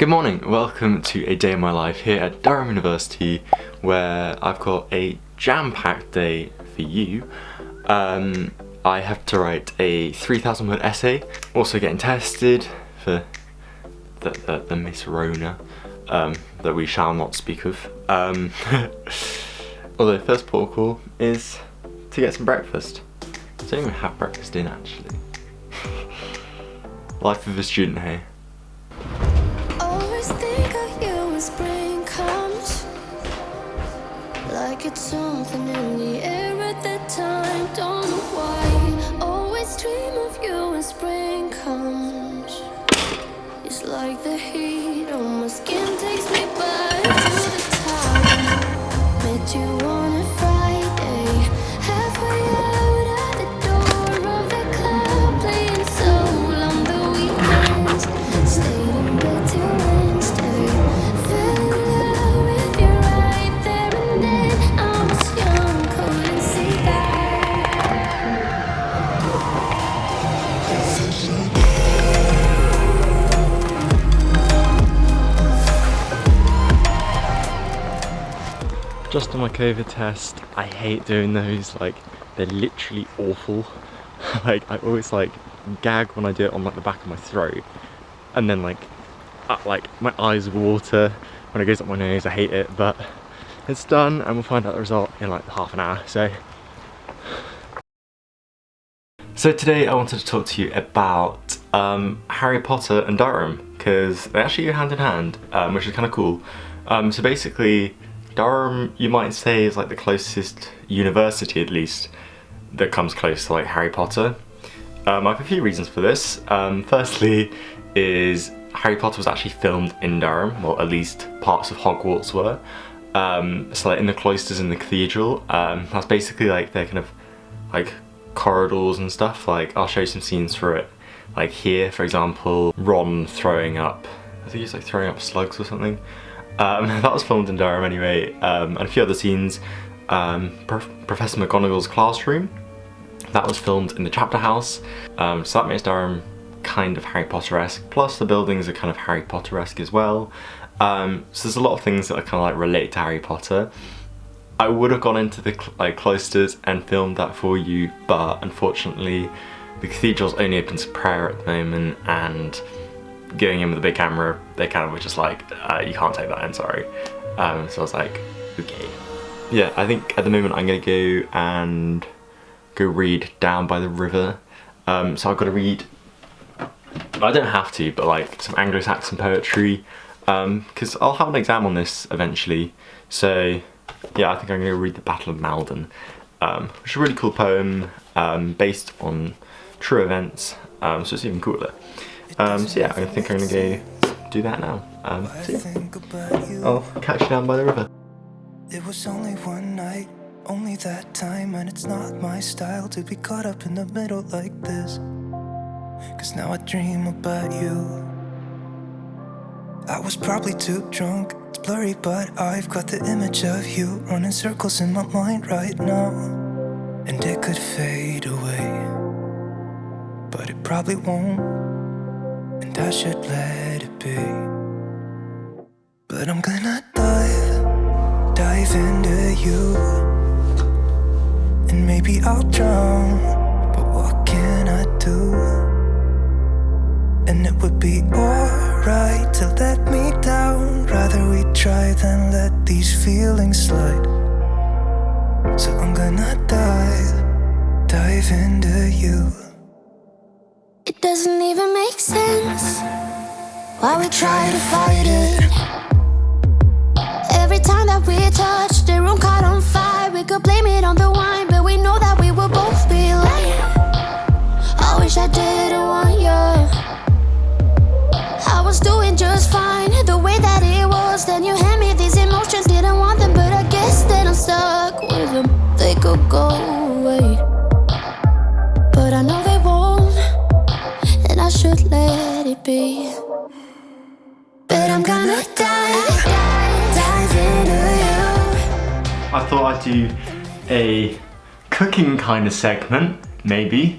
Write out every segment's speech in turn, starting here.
Good morning, welcome to a day in my life here at Durham University, where I've got a jam-packed day for you. I have to write a 3,000 word essay, also getting tested for the Miss Rona that we shall not speak of. Although first port of call is to get some breakfast. I don't even have breakfast in actually. Life of a student, hey? Think of you when spring comes, like it's something in the air at that time. Don't know why. Always dream of you when spring comes. It's like the heat on my skin takes me back to the time met you on a Friday, halfway out at the door of the club, playing soul on the weekends. Stayed in bed till Wednesday. Fell in love with you right there and then. I was young, couldn't see Just on my COVID test. I hate doing those, like they're literally awful. Like I always like gag when I do it on like the back of my throat, and then like my eyes water when it goes up my nose. I hate it, but it's done and we'll find out the result in like half an hour. So today I wanted to talk to you about Harry Potter and Durham, because they actually go hand in hand, which is kind of cool. So basically Durham, you might say, is like the closest university, at least, that comes close to like Harry Potter. I have a few reasons for this. Firstly is Harry Potter was actually filmed in Durham, or at least parts of Hogwarts were. So like in the cloisters in the cathedral, that's basically like their kind of like corridors and stuff. Like I'll show you some scenes for it. Like here, for example, Ron throwing up, I think he's like throwing up slugs or something. That was filmed in Durham anyway, and a few other scenes. Professor McGonagall's classroom, that was filmed in the chapter house, so that makes Durham kind of Harry Potter-esque, plus the buildings are kind of Harry Potter-esque as well. So there's a lot of things that are kind of like relate to Harry Potter. I would have gone into the cloisters and filmed that for you, but unfortunately the cathedral's only open to prayer at the moment, and going in with a big camera, they kind of were just like, you can't take that in, sorry. So I was like, okay. Yeah, I think at the moment I'm gonna go read down by the river. So I've got to read, I don't have to, but like some Anglo-Saxon poetry, because I'll have an exam on this eventually. So yeah, I think I'm gonna read the Battle of Malden, which is a really cool poem, based on true events, so it's even cooler. So yeah, I think I'm gonna go do that now. So yeah, I'll catch you down by the river. It was only one night, only that time, and it's not my style to be caught up in the middle like this. Cause now I dream about you. I was probably too drunk, it's blurry, but I've got the image of you running circles in my mind right now. And it could fade away, but it probably won't, and I should let it be. But I'm gonna dive into you, and maybe I'll drown, but what can I do? And it would be alright to let me down, rather we try than let these feelings slide. So I'm gonna dive into you. It doesn't even make sense why we try to fight it. Every time that we touch, the room caught on fire. We could blame it on the wine, but we know that we will both be lying. I wish I didn't want you. I was doing just fine, the way that it was. Then you hand me these emotions, didn't want them, but I guess that I'm stuck with them. They could go away, but I know they won't, and I should let it be. But I'm gonna dive into you. I thought I'd do a cooking kind of segment, maybe.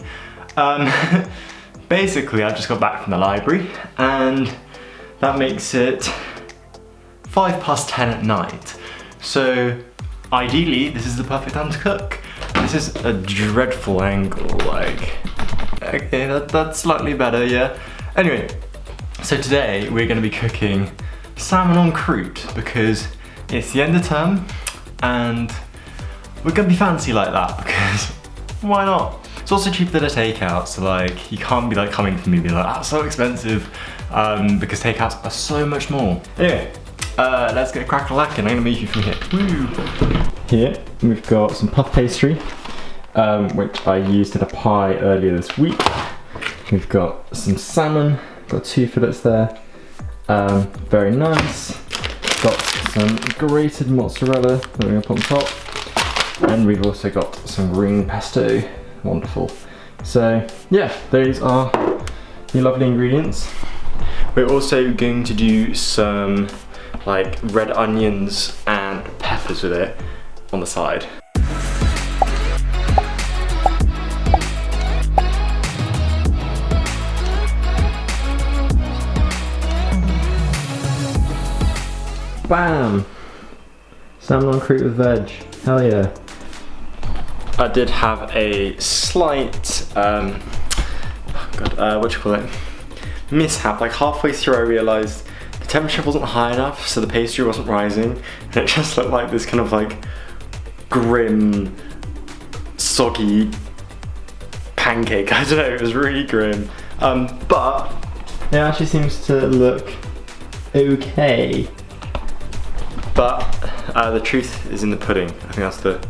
Basically, I just got back from the library and that makes it 10:05 at night. So ideally, this is the perfect time to cook. This is a dreadful angle, like, okay, that's slightly better, yeah. Anyway, so today we're gonna be cooking salmon en croûte because it's the end of term and we're gonna be fancy like that because why not? It's also cheaper than a takeout, so like you can't be like coming to me and be like, that's so expensive, because takeouts are so much more. Anyway, let's get crack-a-lackin'. I'm gonna make you from here. Woo. Here we've got some puff pastry, which I used in a pie earlier this week. We've got some salmon, got 2 fillets there, very nice. Got some grated mozzarella that we're gonna put on top, and we've also got some green pesto. Wonderful. So yeah, those are the lovely ingredients. We're also going to do some like red onions and peppers with it on the side. Bam! Salmon en croûte with veg. Hell yeah. I did have a slight, mishap. Like halfway through I realised the temperature wasn't high enough, so the pastry wasn't rising, and it just looked like this kind of like grim, soggy pancake. I don't know, it was really grim. But it actually seems to look okay. But the truth is in the pudding. I think that's the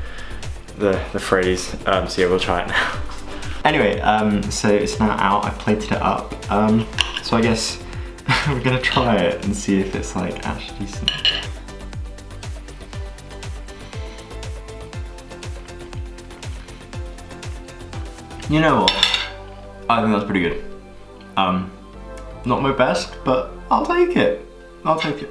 phrase. So yeah, we'll try it now. Anyway, so it's now out. I plated it up. So I guess we're gonna try it and see if it's like actually decent. You know what? I think that's pretty good. Not my best, but I'll take it. I'll take it.